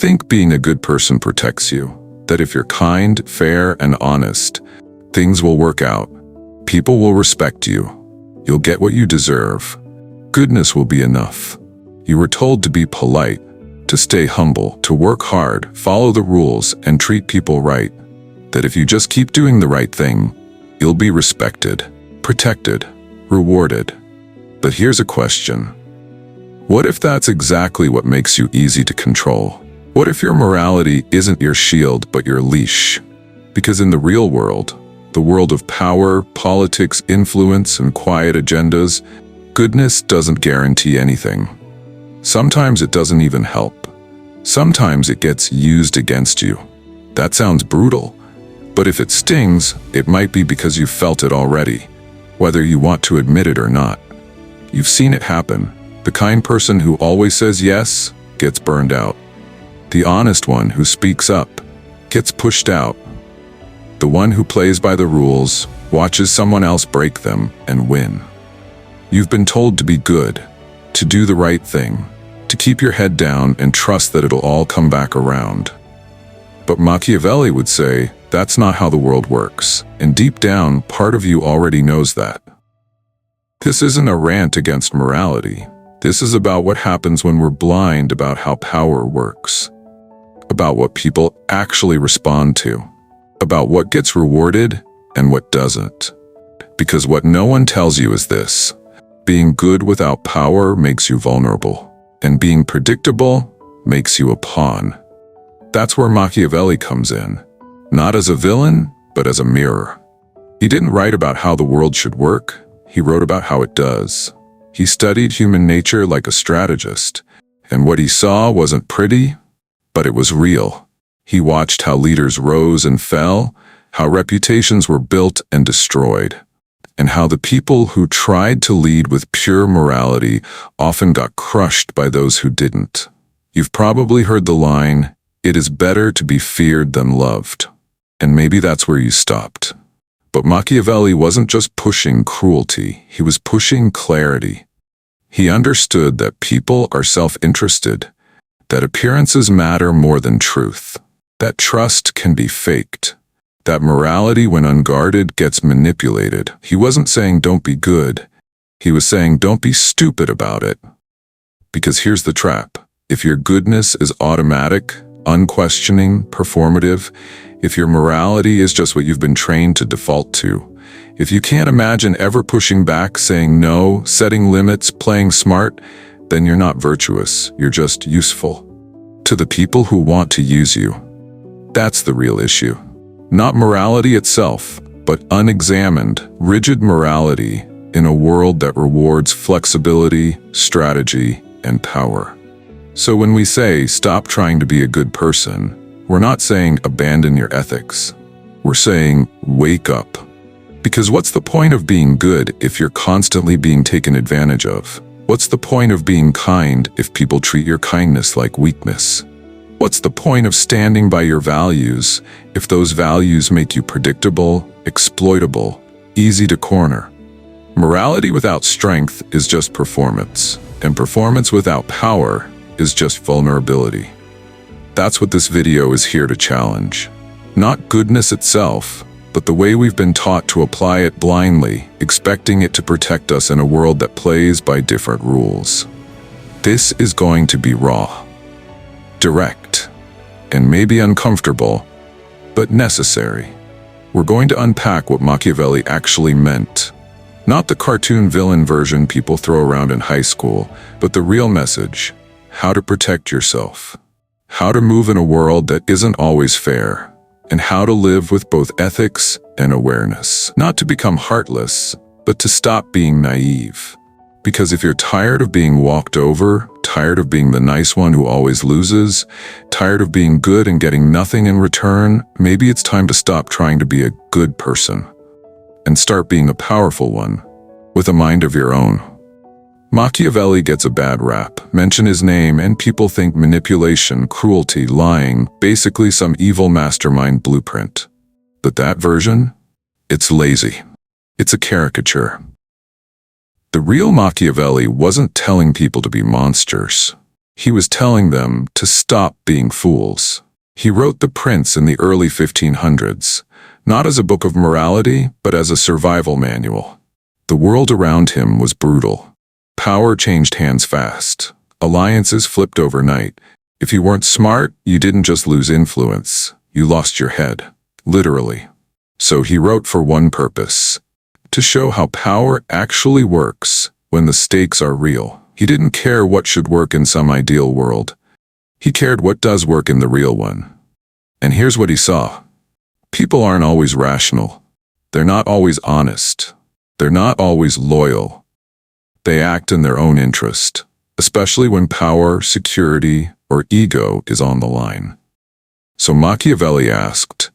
think being a good person protects you, that if you're kind, fair, and honest, things will work out. People will respect you. You'll get what you deserve. Goodness will be enough. You were told to be polite, to stay humble, to work hard, follow the rules, and treat people right. That if you just keep doing the right thing, you'll be respected, protected, rewarded. But here's a question. What if that's exactly what makes you easy to control? What if your morality isn't your shield but your leash? Because in the real world, the world of power, politics, influence, and quiet agendas, goodness doesn't guarantee anything. Sometimes it doesn't even help. Sometimes it gets used against you. That sounds brutal, but if it stings, it might be because you've felt it already, whether you want to admit it or not. You've seen it happen. The kind person who always says yes gets burned out. The honest one who speaks up gets pushed out. The one who plays by the rules watches someone else break them and win. You've been told to be good, to do the right thing, to keep your head down and trust that it'll all come back around. But Machiavelli would say that's not how the world works, and deep down, part of you already knows that. This isn't a rant against morality. This is about what happens when we're blind about how power works, about what people actually respond to, about what gets rewarded and what doesn't. Because what no one tells you is this: being good without power makes you vulnerable, and being predictable makes you a pawn. That's where Machiavelli comes in, not as a villain, but as a mirror. He didn't write about how the world should work, he wrote about how it does. He studied human nature like a strategist, and what he saw wasn't pretty, but it was real. He watched how leaders rose and fell, how reputations were built and destroyed, and how the people who tried to lead with pure morality often got crushed by those who didn't. You've probably heard the line, "It is better to be feared than loved." And maybe that's where you stopped. But Machiavelli wasn't just pushing cruelty, he was pushing clarity. He understood that people are self-interested, that appearances matter more than truth, that trust can be faked, that morality, when unguarded, gets manipulated. He wasn't saying don't be good, he was saying don't be stupid about it. Because here's the trap: if your goodness is automatic, unquestioning, performative, if your morality is just what you've been trained to default to, if you can't imagine ever pushing back, saying no, setting limits, playing smart, then you're not virtuous, you're just useful to the people who want to use you. That's the real issue. Not morality itself, but unexamined, rigid morality in a world that rewards flexibility, strategy, and power. So when we say stop trying to be a good person, we're not saying abandon your ethics. We're saying wake up. Because what's the point of being good if you're constantly being taken advantage of? What's the point of being kind if people treat your kindness like weakness? What's the point of standing by your values if those values make you predictable, exploitable, easy to corner? Morality without strength is just performance, and performance without power is just vulnerability. That's what this video is here to challenge. Not goodness itself, but the way we've been taught to apply it blindly, expecting it to protect us in a world that plays by different rules. This is going to be raw, direct, and maybe uncomfortable, but necessary. We're going to unpack what Machiavelli actually meant. Not the cartoon villain version people throw around in high school, but the real message: how to protect yourself, how to move in a world that isn't always fair, and how to live with both ethics and awareness. Not to become heartless, but to stop being naive. Because if you're tired of being walked over, tired of being the nice one who always loses, tired of being good and getting nothing in return, maybe it's time to stop trying to be a good person and start being a powerful one with a mind of your own. Machiavelli gets a bad rap. Mention his name and people think manipulation, cruelty, lying, basically some evil mastermind blueprint. But that version? It's lazy. It's a caricature. The real Machiavelli wasn't telling people to be monsters. He was telling them to stop being fools. He wrote The Prince in the early 1500s, not as a book of morality, but as a survival manual. The world around him was brutal. Power changed hands fast. Alliances flipped overnight. If you weren't smart, you didn't just lose influence, you lost your head, literally. So he wrote for one purpose: to show how power actually works when the stakes are real. He didn't care what should work in some ideal world. He cared what does work in the real one. And here's what he saw. People aren't always rational. They're not always honest. They're not always loyal. They act in their own interest, especially when power, security, or ego is on the line. So Machiavelli asked,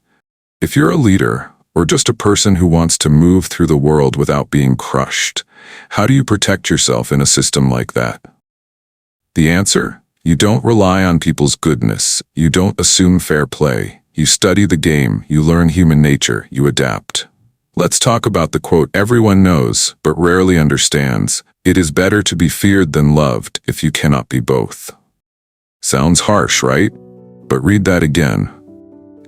if you're a leader, or just a person who wants to move through the world without being crushed, how do you protect yourself in a system like that? The answer? You don't rely on people's goodness. You don't assume fair play. You study the game. You learn human nature. You adapt. Let's talk about the quote everyone knows, but rarely understands. It is better to be feared than loved if you cannot be both. Sounds harsh, right? But read that again.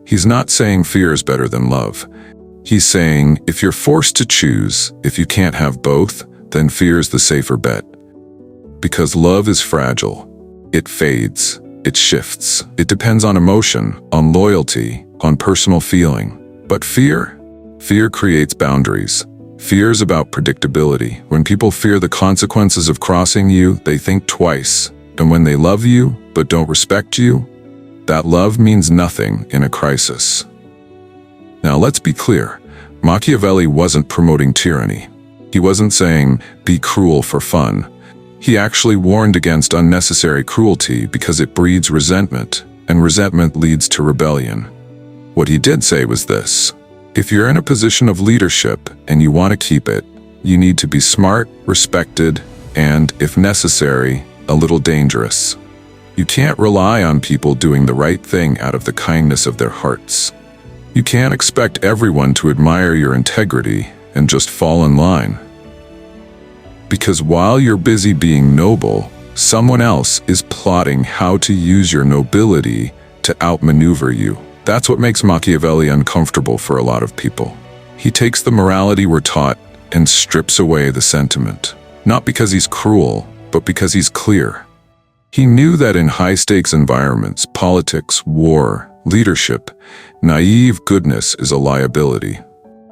He's not saying fear is better than love. He's saying, if you're forced to choose, if you can't have both, then fear is the safer bet. Because love is fragile. It fades. It shifts. It depends on emotion, on loyalty, on personal feeling. But fear? Fear creates boundaries. Fear is about predictability. When people fear the consequences of crossing you, they think twice. And when they love you, but don't respect you, that love means nothing in a crisis. Now let's be clear. Machiavelli wasn't promoting tyranny. He wasn't saying, be cruel for fun. He actually warned against unnecessary cruelty because it breeds resentment, and resentment leads to rebellion. What he did say was this: if you're in a position of leadership and you want to keep it, you need to be smart, respected, and, if necessary, a little dangerous. You can't rely on people doing the right thing out of the kindness of their hearts. You can't expect everyone to admire your integrity and just fall in line. Because while you're busy being noble, someone else is plotting how to use your nobility to outmaneuver you. That's what makes Machiavelli uncomfortable for a lot of people. He takes the morality we're taught and strips away the sentiment. Not because he's cruel, but because he's clear. He knew that in high-stakes environments, politics, war, leadership, naive goodness is a liability.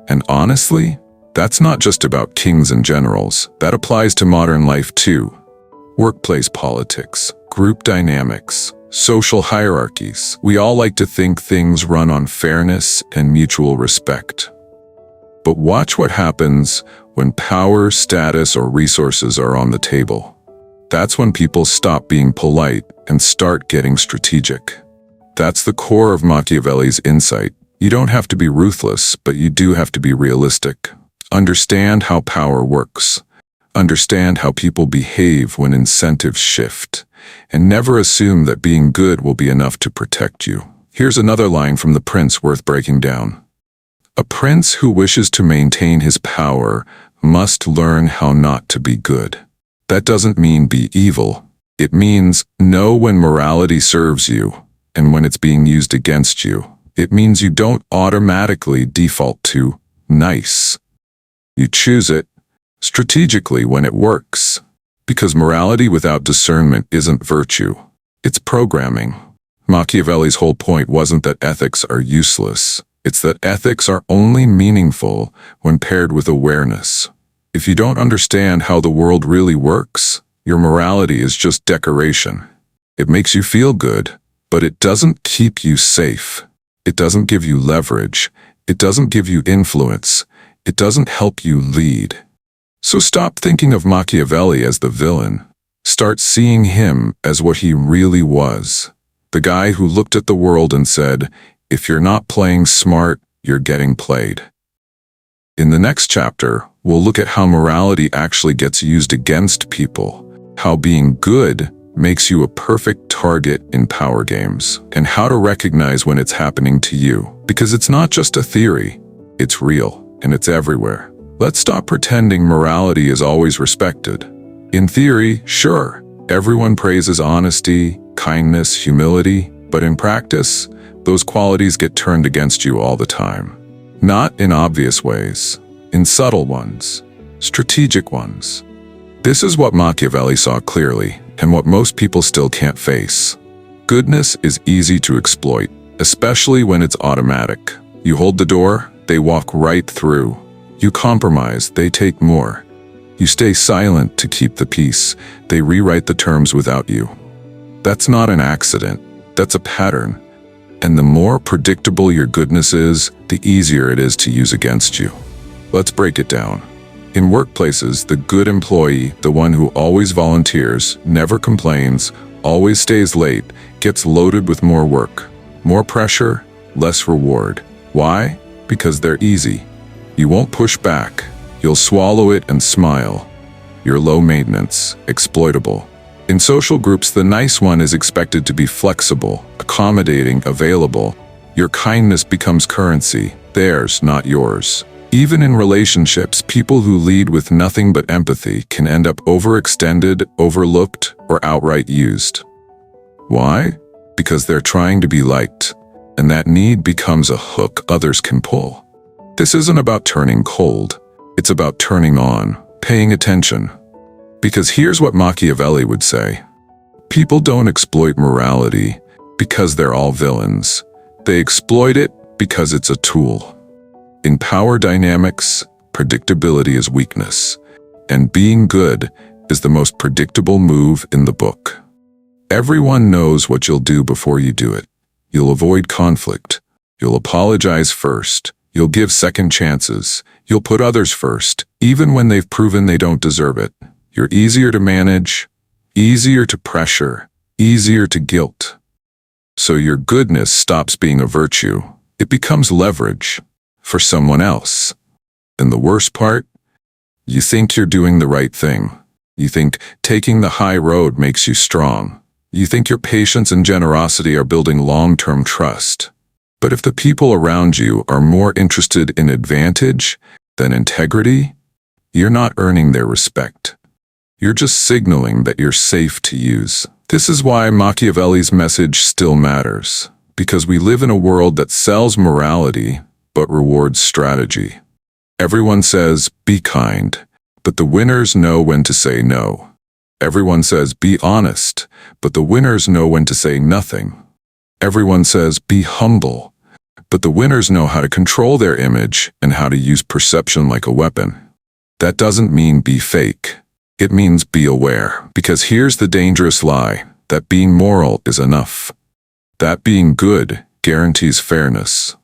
And honestly, that's not just about kings and generals. That applies to modern life too. Workplace politics, group dynamics, social hierarchies. We all like to think things run on fairness and mutual respect. But watch what happens when power, status, or resources are on the table. That's when people stop being polite and start getting strategic. That's the core of Machiavelli's insight. You don't have to be ruthless, but you do have to be realistic. Understand how power works. Understand how people behave when incentives shift. And never assume that being good will be enough to protect you. Here's another line from The Prince worth breaking down. A prince who wishes to maintain his power must learn how not to be good. That doesn't mean be evil. It means know when morality serves you and when it's being used against you. It means you don't automatically default to nice. You choose it strategically when it works. Because morality without discernment isn't virtue. It's programming. Machiavelli's whole point wasn't that ethics are useless. It's that ethics are only meaningful when paired with awareness. If you don't understand how the world really works, your morality is just decoration. It makes you feel good, but it doesn't keep you safe. It doesn't give you leverage. It doesn't give you influence. It doesn't help you lead. So stop thinking of Machiavelli as the villain. Start seeing him as what he really was. The guy who looked at the world and said, if you're not playing smart, you're getting played. In the next chapter, we'll look at how morality actually gets used against people, how being good makes you a perfect target in power games, and how to recognize when it's happening to you. Because it's not just a theory, it's real, and it's everywhere. Let's stop pretending morality is always respected. In theory, sure, Everyone praises honesty, kindness, humility, but in practice, those qualities get turned against you all the time. Not in obvious ways, in subtle ones, strategic ones. This is what Machiavelli saw clearly, and what most people still can't face. Goodness is easy to exploit, especially when it's automatic. You hold the door, they walk right through. You compromise, they take more. You stay silent to keep the peace, they rewrite the terms without you. That's not an accident, that's a pattern. And the more predictable your goodness is, the easier it is to use against you. Let's break it down. In workplaces, the good employee, the one who always volunteers, never complains, always stays late, gets loaded with more work. More pressure, less reward. Why? Because they're easy. You won't push back. You'll swallow it and smile. You're low maintenance, exploitable. In social groups, the nice one is expected to be flexible, accommodating, available. Your kindness becomes currency, theirs, not yours. Even in relationships, people who lead with nothing but empathy can end up overextended, overlooked, or outright used. Why? Because they're trying to be liked, and that need becomes a hook others can pull. This isn't about turning cold. It's about turning on, paying attention. Because here's what Machiavelli would say. People don't exploit morality because they're all villains. They exploit it because it's a tool. In power dynamics, predictability is weakness, and being good is the most predictable move in the book. Everyone knows what you'll do before you do it. You'll avoid conflict. You'll apologize first. You'll give second chances. You'll put others first, even when they've proven they don't deserve it. You're easier to manage, easier to pressure, easier to guilt. So your goodness stops being a virtue. It becomes leverage for someone else. And the worst part? You think you're doing the right thing. You think taking the high road makes you strong. You think your patience and generosity are building long-term trust. But if the people around you are more interested in advantage than integrity, you're not earning their respect. You're just signaling that you're safe to use. This is why Machiavelli's message still matters, because we live in a world that sells morality but rewards strategy. Everyone says, be kind, but the winners know when to say no. Everyone says, be honest, but the winners know when to say nothing. Everyone says, be humble, but the winners know how to control their image and how to use perception like a weapon. That doesn't mean be fake. It means be aware. Because here's the dangerous lie, that being moral is enough. That being good guarantees fairness.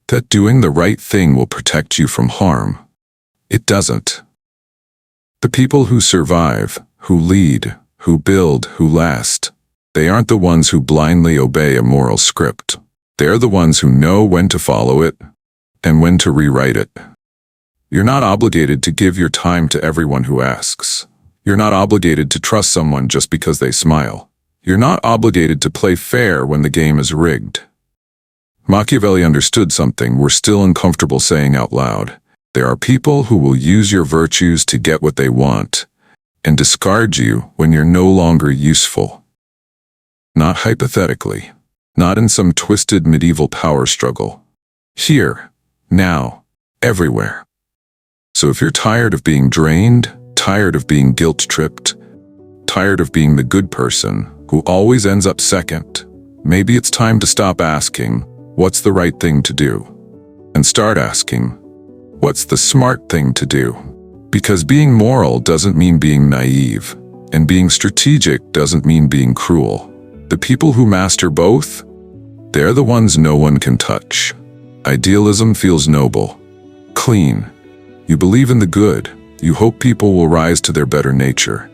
That doing the right thing will protect you from harm. It doesn't. The people who survive, who lead, who build, who last, they aren't the ones who blindly obey a moral script. They're the ones who know when to follow it and when to rewrite it. You're not obligated to give your time to everyone who asks. You're not obligated to trust someone just because they smile. You're not obligated to play fair when the game is rigged. Machiavelli understood something we're still uncomfortable saying out loud. There are people who will use your virtues to get what they want and discard you when you're no longer useful. Not hypothetically, not in some twisted medieval power struggle. Here, now, everywhere. So if you're tired of being drained, tired of being guilt-tripped, tired of being the good person who always ends up second, maybe it's time to stop asking, what's the right thing to do? And start asking, what's the smart thing to do? Because being moral doesn't mean being naive, and being strategic doesn't mean being cruel. The people who master both, they're the ones no one can touch. Idealism feels noble, clean. You believe in the good. You hope people will rise to their better nature.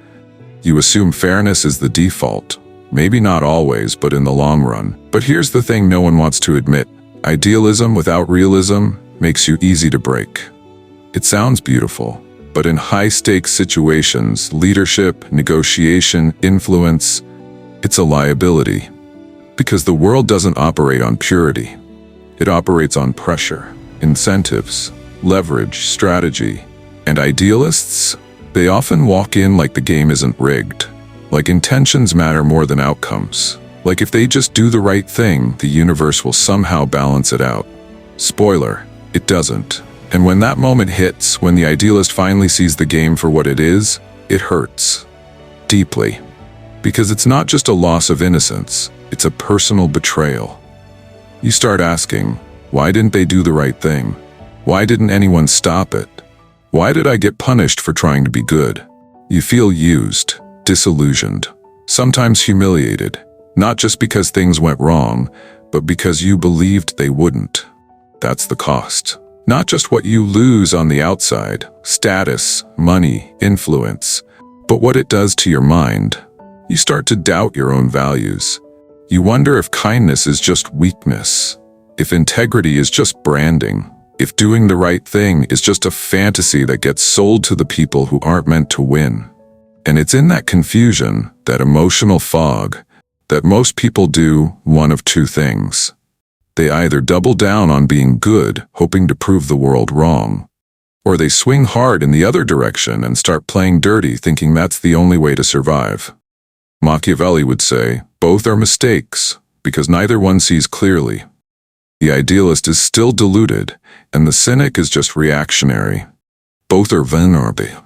You assume fairness is the default. Maybe not always, but in the long run. But here's the thing no one wants to admit. Idealism without realism makes you easy to break. It sounds beautiful, but in high-stakes situations, leadership, negotiation, influence, it's a liability. Because the world doesn't operate on purity. It operates on pressure, incentives, leverage, strategy. And idealists, they often walk in like the game isn't rigged, Like intentions matter more than outcomes. Like if they just do the right thing, the universe will somehow balance it out. Spoiler, it doesn't. And when that moment hits, when the idealist finally sees the game for what it is, it hurts. Deeply. Because it's not just a loss of innocence, it's a personal betrayal. You start asking, why didn't they do the right thing? Why didn't anyone stop it? Why did I get punished for trying to be good? You feel used, disillusioned, sometimes humiliated, not just because things went wrong, but because you believed they wouldn't. That's the cost. Not just what you lose on the outside, status, money, influence, but what it does to your mind. You start to doubt your own values. You wonder if kindness is just weakness, if integrity is just branding, if doing the right thing is just a fantasy that gets sold to the people who aren't meant to win. And it's in that confusion, that emotional fog, that most people do one of two things. They either double down on being good, hoping to prove the world wrong, or they swing hard in the other direction and start playing dirty, thinking that's the only way to survive. Machiavelli would say, both are mistakes, because neither one sees clearly. The idealist is still deluded, and the cynic is just reactionary. Both are vulnerable.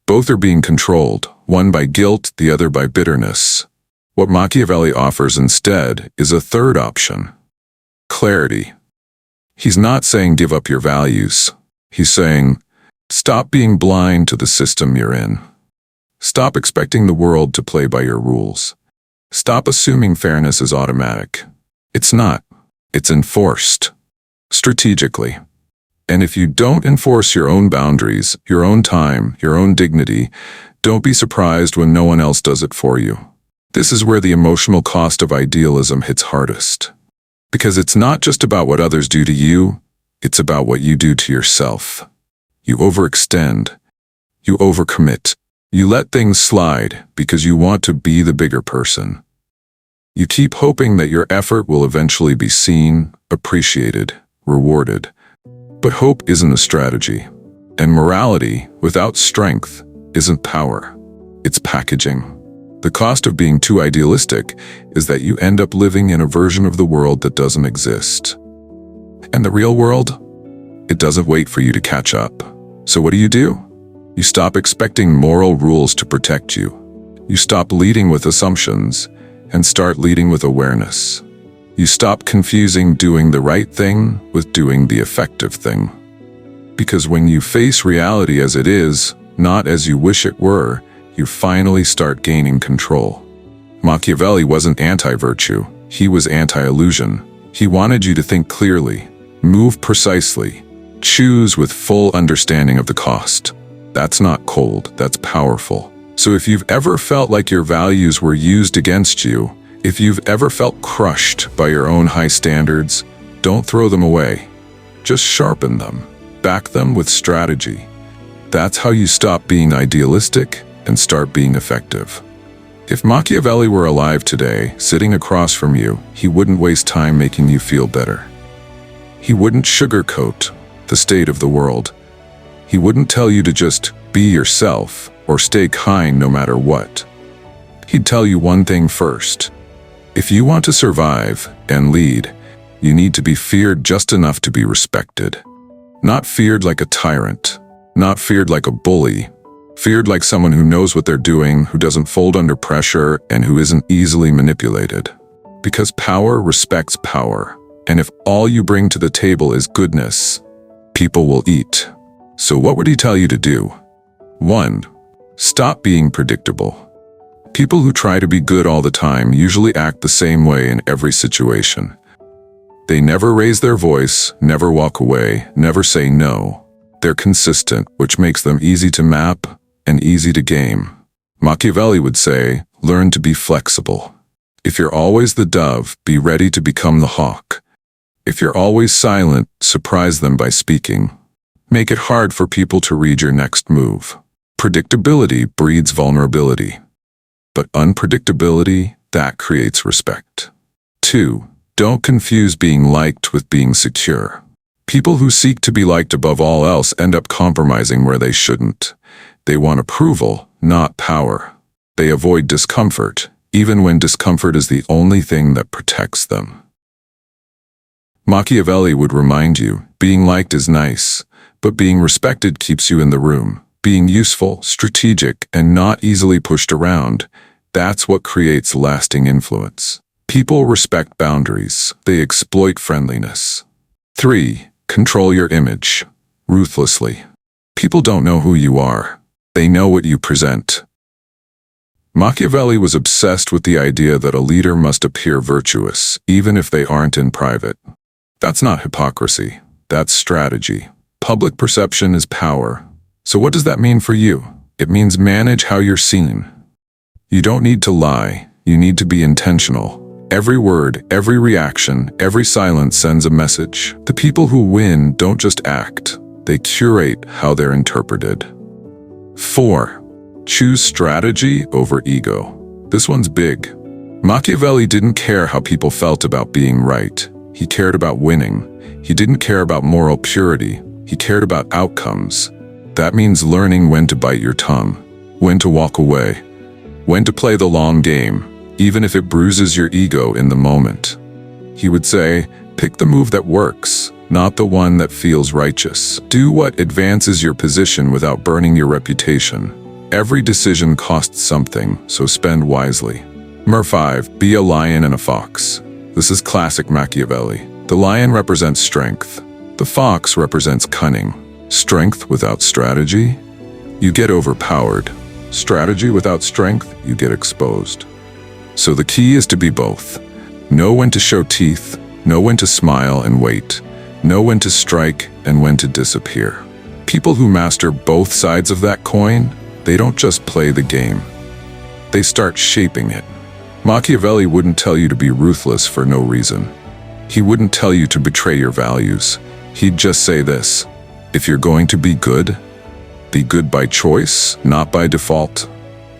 Both are being controlled, one by guilt, the other by bitterness. What Machiavelli offers instead is a third option. Clarity. He's not saying give up your values. He's saying, stop being blind to the system you're in. Stop expecting the world to play by your rules. Stop assuming fairness is automatic. It's not. It's enforced. Strategically. And if you don't enforce your own boundaries, your own time, your own dignity, don't be surprised when no one else does it for you. This is where the emotional cost of idealism hits hardest. Because it's not just about what others do to you, it's about what you do to yourself. You overextend. You overcommit. You let things slide because you want to be the bigger person. You keep hoping that your effort will eventually be seen, appreciated, rewarded. But hope isn't a strategy. And morality, without strength, isn't power. It's packaging. The cost of being too idealistic is that you end up living in a version of the world that doesn't exist. And the real world? It doesn't wait for you to catch up. So what do? You stop expecting moral rules to protect you. You stop leading with assumptions and start leading with awareness. You stop confusing doing the right thing with doing the effective thing. Because when you face reality as it is, not as you wish it were, you finally start gaining control. Machiavelli wasn't anti-virtue, he was anti-illusion. He wanted you to think clearly, move precisely, choose with full understanding of the cost. That's not cold, that's powerful. So if you've ever felt like your values were used against you, if you've ever felt crushed by your own high standards, don't throw them away. Just sharpen them, back them with strategy. That's how you stop being idealistic and start being effective. If Machiavelli were alive today, sitting across from you, he wouldn't waste time making you feel better. He wouldn't sugarcoat the state of the world. He wouldn't tell you to just be yourself or stay kind no matter what. He'd tell you one thing first. If you want to survive and lead, you need to be feared just enough to be respected. Not feared like a tyrant, not feared like a bully, feared like someone who knows what they're doing, who doesn't fold under pressure, and who isn't easily manipulated. Because power respects power, and if all you bring to the table is goodness, people will eat. So what would he tell you to do? 1. Stop being predictable. People who try to be good all the time usually act the same way in every situation. They never raise their voice, never walk away, never say no. They're consistent, which makes them easy to map and easy to game. Machiavelli would say, learn to be flexible. If you're always the dove, be ready to become the hawk. If you're always silent, surprise them by speaking. Make it hard for people to read your next move. Predictability breeds vulnerability. But unpredictability, that creates respect. 2. Don't confuse being liked with being secure. People who seek to be liked above all else end up compromising where they shouldn't. They want approval, not power. They avoid discomfort, even when discomfort is the only thing that protects them. Machiavelli would remind you, being liked is nice, but being respected keeps you in the room. Being useful, strategic, and not easily pushed around, that's what creates lasting influence. People respect boundaries. They exploit friendliness. 3. Control your image. Ruthlessly. People don't know who you are. They know what you present. Machiavelli was obsessed with the idea that a leader must appear virtuous, even if they aren't in private. That's not hypocrisy. That's strategy. Public perception is power. So what does that mean for you? It means manage how you're seen. You don't need to lie. You need to be intentional. Every word, every reaction, every silence sends a message. The people who win don't just act. They curate how they're interpreted. 4. Choose strategy over ego. This one's big. Machiavelli didn't care how people felt about being right. He cared about winning. He didn't care about moral purity. He cared about outcomes. That means learning when to bite your tongue, when to walk away, when to play the long game, even if it bruises your ego in the moment. He would say, pick the move that works, not the one that feels righteous. Do what advances your position without burning your reputation. Every decision costs something, so spend wisely. 5. Be a lion and a fox. This is classic Machiavelli. The lion represents strength. The fox represents cunning. Strength without strategy, you get overpowered. Strategy without strength, you get exposed. So the key is to be both. Know when to show teeth, know when to smile and wait, know when to strike and when to disappear. People who master both sides of that coin, they don't just play the game. They start shaping it. Machiavelli wouldn't tell you to be ruthless for no reason. He wouldn't tell you to betray your values. He'd just say this: if you're going to be good by choice, not by default.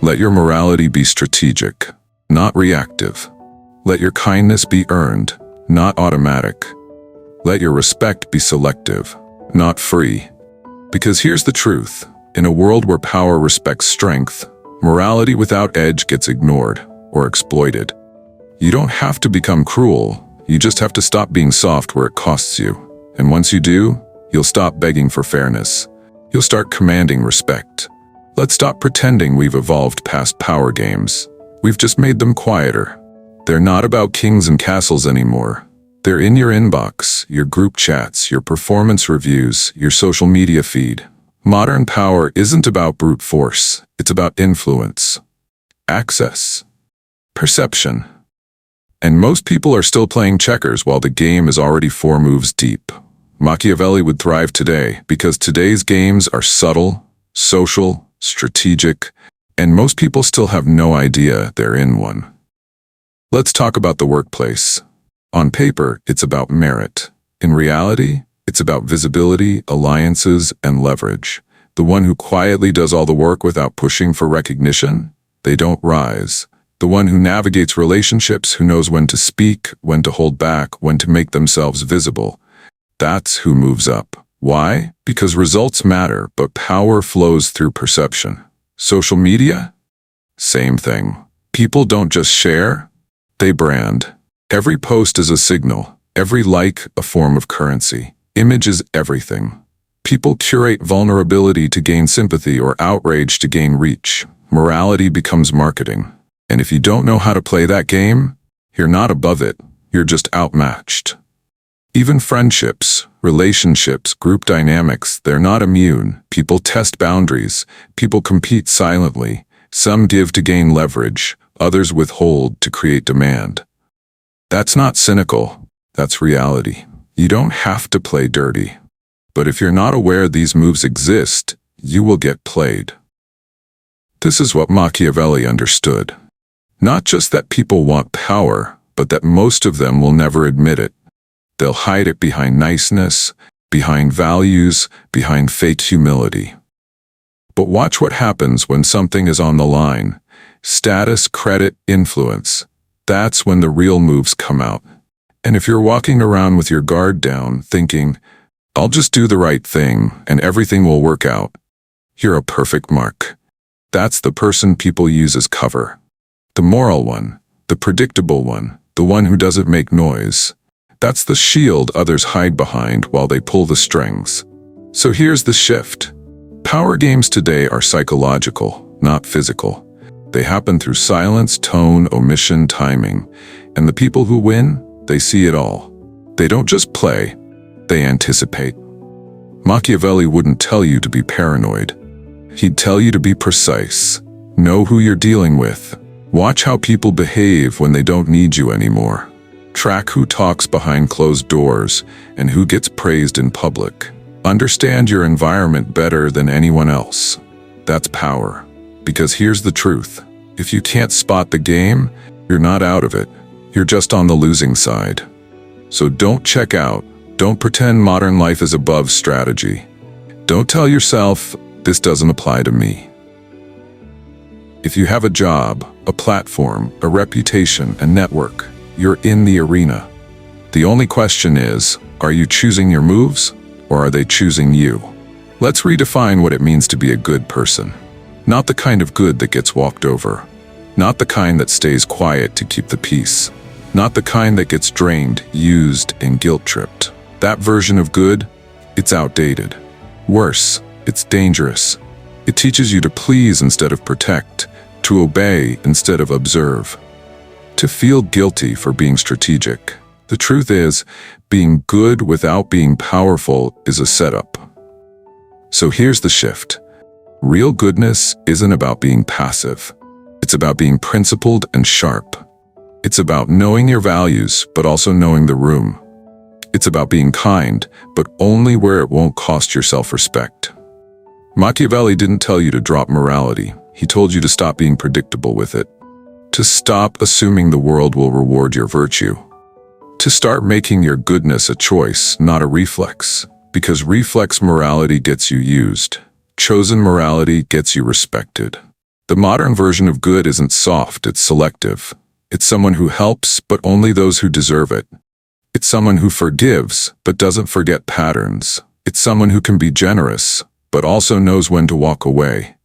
Let your morality be strategic, not reactive. Let your kindness be earned, not automatic. Let your respect be selective, not free. Because here's the truth. In a world where power respects strength, morality without edge gets ignored or exploited. You don't have to become cruel. You just have to stop being soft where it costs you. And once you do, you'll stop begging for fairness. You'll start commanding respect. Let's stop pretending we've evolved past power games. We've just made them quieter. They're not about kings and castles anymore. They're in your inbox, your group chats, your performance reviews, your social media feed. Modern power isn't about brute force. It's about influence, access, perception. And most people are still playing checkers while the game is already 4 moves deep. Machiavelli would thrive today because today's games are subtle, social, strategic, and most people still have no idea they're in one. Let's talk about the workplace. On paper, it's about merit. In reality, it's about visibility, alliances, and leverage. The one who quietly does all the work without pushing for recognition, they don't rise. The one who navigates relationships, who knows when to speak, when to hold back, when to make themselves visible. That's who moves up. Why? Because results matter, but power flows through perception. Social media? Same thing. People don't just share, they brand. Every post is a signal. Every like, a form of currency. Image is everything. People curate vulnerability to gain sympathy or outrage to gain reach. Morality becomes marketing. And if you don't know how to play that game, you're not above it. You're just outmatched. Even friendships, relationships, group dynamics, they're not immune. People test boundaries. People compete silently. Some give to gain leverage. Others withhold to create demand. That's not cynical. That's reality. You don't have to play dirty. But if you're not aware these moves exist, you will get played. This is what Machiavelli understood. Not just that people want power, but that most of them will never admit it. They'll hide it behind niceness, behind values, behind fake humility. But watch what happens when something is on the line. Status, credit, influence. That's when the real moves come out. And if you're walking around with your guard down, thinking, I'll just do the right thing and everything will work out, you're a perfect mark. That's the person people use as cover. The moral one, the predictable one, the one who doesn't make noise. That's the shield others hide behind while they pull the strings. So here's the shift. Power games today are psychological, not physical. They happen through silence, tone, omission, timing. And the people who win, they see it all. They don't just play, they anticipate. Machiavelli wouldn't tell you to be paranoid. He'd tell you to be precise. Know who you're dealing with. Watch how people behave when they don't need you anymore. Track who talks behind closed doors and who gets praised in public. Understand your environment better than anyone else. That's power. Because here's the truth. If you can't spot the game, you're not out of it. You're just on the losing side. So don't check out. Don't pretend modern life is above strategy. Don't tell yourself, this doesn't apply to me. If you have a job, a platform, a reputation, a network, you're in the arena. The only question is, are you choosing your moves, or are they choosing you? Let's redefine what it means to be a good person. Not the kind of good that gets walked over. Not the kind that stays quiet to keep the peace. Not the kind that gets drained, used, and guilt-tripped. That version of good, it's outdated. Worse, it's dangerous. It teaches you to please instead of protect, to obey instead of observe, to feel guilty for being strategic. The truth is, being good without being powerful is a setup. So here's the shift. Real goodness isn't about being passive. It's about being principled and sharp. It's about knowing your values, but also knowing the room. It's about being kind, but only where it won't cost your self-respect. Machiavelli didn't tell you to drop morality. He told you to stop being predictable with it. To stop assuming the world will reward your virtue. To start making your goodness a choice, not a reflex. Because reflex morality gets you used. Chosen morality gets you respected. The modern version of good isn't soft, it's selective. It's someone who helps, but only those who deserve it. It's someone who forgives, but doesn't forget patterns. It's someone who can be generous, but also knows when to walk away.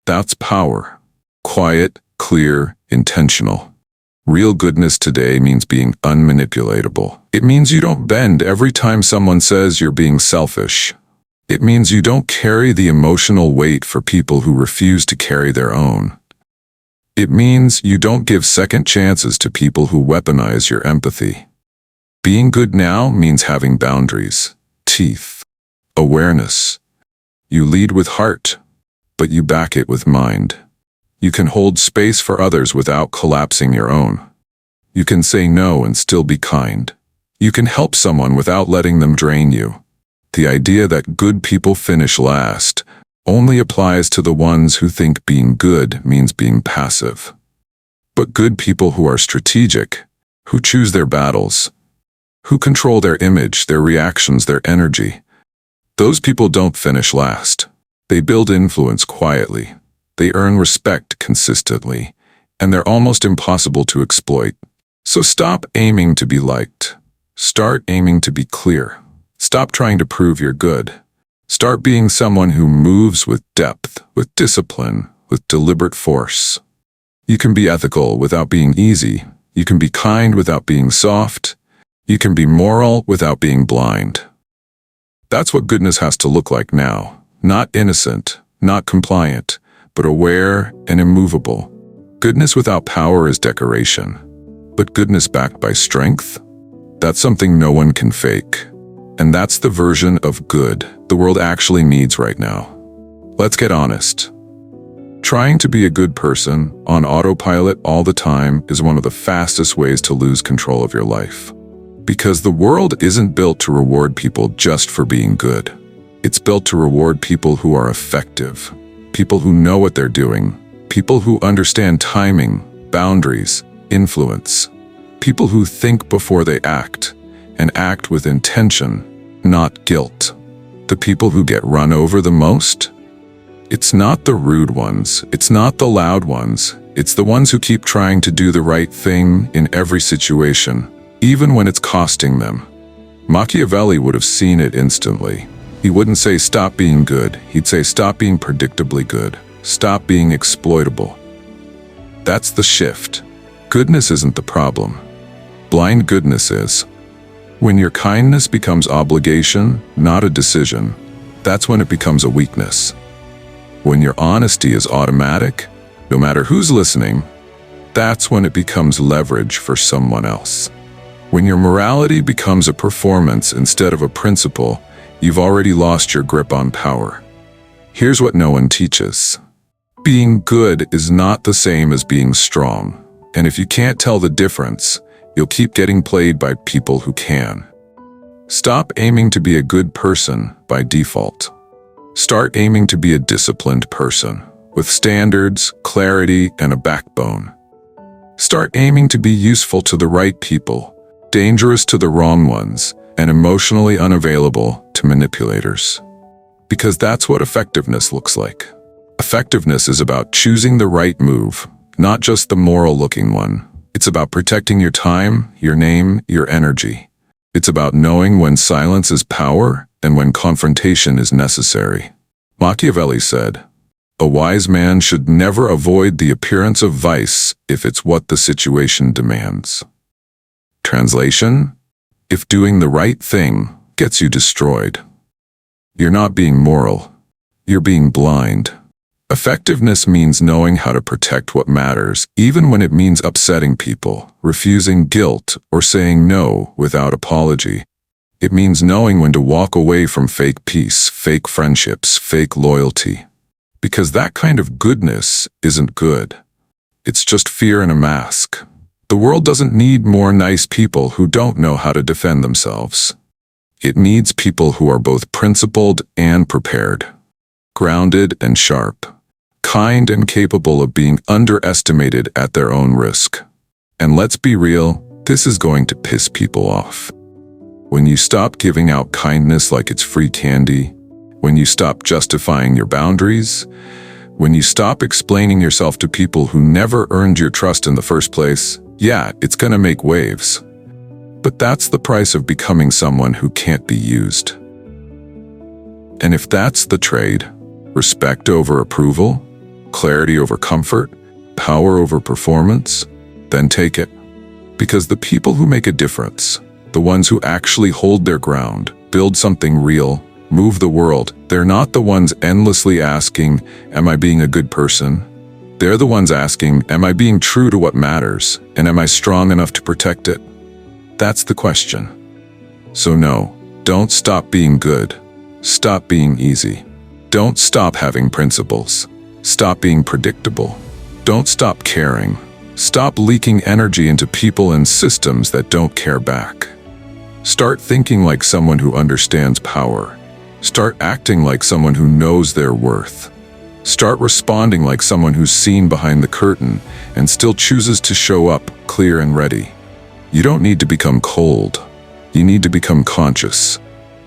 That's power. Quiet, clear, intentional. Real goodness today means being unmanipulatable. It means you don't bend every time someone says you're being selfish. It means you don't carry the emotional weight for people who refuse to carry their own. It means you don't give second chances to people who weaponize your empathy. Being good now means having boundaries, teeth, awareness. You lead with heart, but you back it with mind. You can hold space for others without collapsing your own. You can say no and still be kind. You can help someone without letting them drain you. The idea that good people finish last only applies to the ones who think being good means being passive. But good people who are strategic, who choose their battles, who control their image, their reactions, their energy, those people don't finish last. They build influence quietly. They earn respect consistently, and they're almost impossible to exploit. So stop aiming to be liked. Start aiming to be clear. Stop trying to prove you're good. Start being someone who moves with depth, with discipline, with deliberate force. You can be ethical without being easy. You can be kind without being soft. You can be moral without being blind. That's what goodness has to look like now. Not innocent, not compliant, but aware and immovable. Goodness without power is decoration. But goodness backed by strength? That's something no one can fake. And that's the version of good the world actually needs right now. Let's get honest. Trying to be a good person on autopilot all the time is one of the fastest ways to lose control of your life. Because the world isn't built to reward people just for being good. It's built to reward people who are effective, people who know what they're doing, people who understand timing, boundaries, influence, people who think before they act, and act with intention, not guilt. The people who get run over the most? It's not the rude ones, it's not the loud ones, it's the ones who keep trying to do the right thing in every situation, even when it's costing them. Machiavelli would have seen it instantly. He wouldn't say stop being good, he'd say stop being predictably good. Stop being exploitable. That's the shift. Goodness isn't the problem. Blind goodness is. When your kindness becomes obligation, not a decision, that's when it becomes a weakness. When your honesty is automatic, no matter who's listening, that's when it becomes leverage for someone else. When your morality becomes a performance instead of a principle, you've already lost your grip on power. Here's what no one teaches. Being good is not the same as being strong, and if you can't tell the difference, you'll keep getting played by people who can. Stop aiming to be a good person by default. Start aiming to be a disciplined person, with standards, clarity, and a backbone. Start aiming to be useful to the right people, dangerous to the wrong ones, and emotionally unavailable to manipulators. Because that's what effectiveness looks like. Effectiveness is about choosing the right move, not just the moral-looking one. It's about protecting your time, your name, your energy. It's about knowing when silence is power and when confrontation is necessary. Machiavelli said, "A wise man should never avoid the appearance of vice if it's what the situation demands." Translation: if doing the right thing gets you destroyed, you're not being moral, you're being blind. Effectiveness means knowing how to protect what matters, even when it means upsetting people, refusing guilt, or saying no without apology. It means knowing when to walk away from fake peace, fake friendships, fake loyalty. Because that kind of goodness isn't good. It's just fear in a mask. The world doesn't need more nice people who don't know how to defend themselves. It needs people who are both principled and prepared, grounded and sharp, kind and capable of being underestimated at their own risk. And let's be real, this is going to piss people off. When you stop giving out kindness like it's free candy, when you stop justifying your boundaries, when you stop explaining yourself to people who never earned your trust in the first place, yeah, it's gonna make waves. But that's the price of becoming someone who can't be used. And if that's the trade, respect over approval, clarity over comfort, power over performance, then take it. Because the people who make a difference, the ones who actually hold their ground, build something real, move the world, they're not the ones endlessly asking, "Am I being a good person?" They're the ones asking, "Am I being true to what matters, and am I strong enough to protect it?" That's the question. So no, don't stop being good. Stop being easy. Don't stop having principles. Stop being predictable. Don't stop caring. Stop leaking energy into people and systems that don't care back. Start thinking like someone who understands power. Start acting like someone who knows their worth. Start responding like someone who's seen behind the curtain and still chooses to show up clear and ready. You don't need to become cold. You need to become conscious.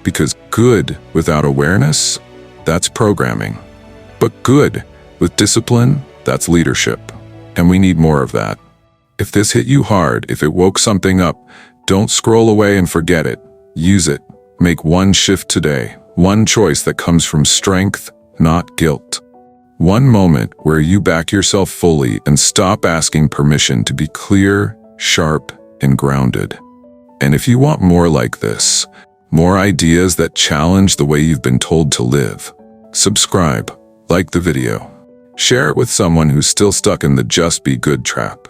Because good without awareness, that's programming. But good with discipline, that's leadership. And we need more of that. If this hit you hard, if it woke something up, don't scroll away and forget it. Use it. Make one shift today. One choice that comes from strength, not guilt. One moment where you back yourself fully and stop asking permission to be clear, sharp, and grounded. And if you want more like this, more ideas that challenge the way you've been told to live, subscribe, like the video. Share it with someone who's still stuck in the just be good trap.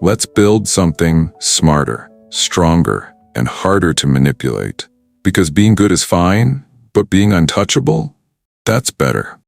Let's build something smarter, stronger, and harder to manipulate. Because being good is fine, but being untouchable, that's better.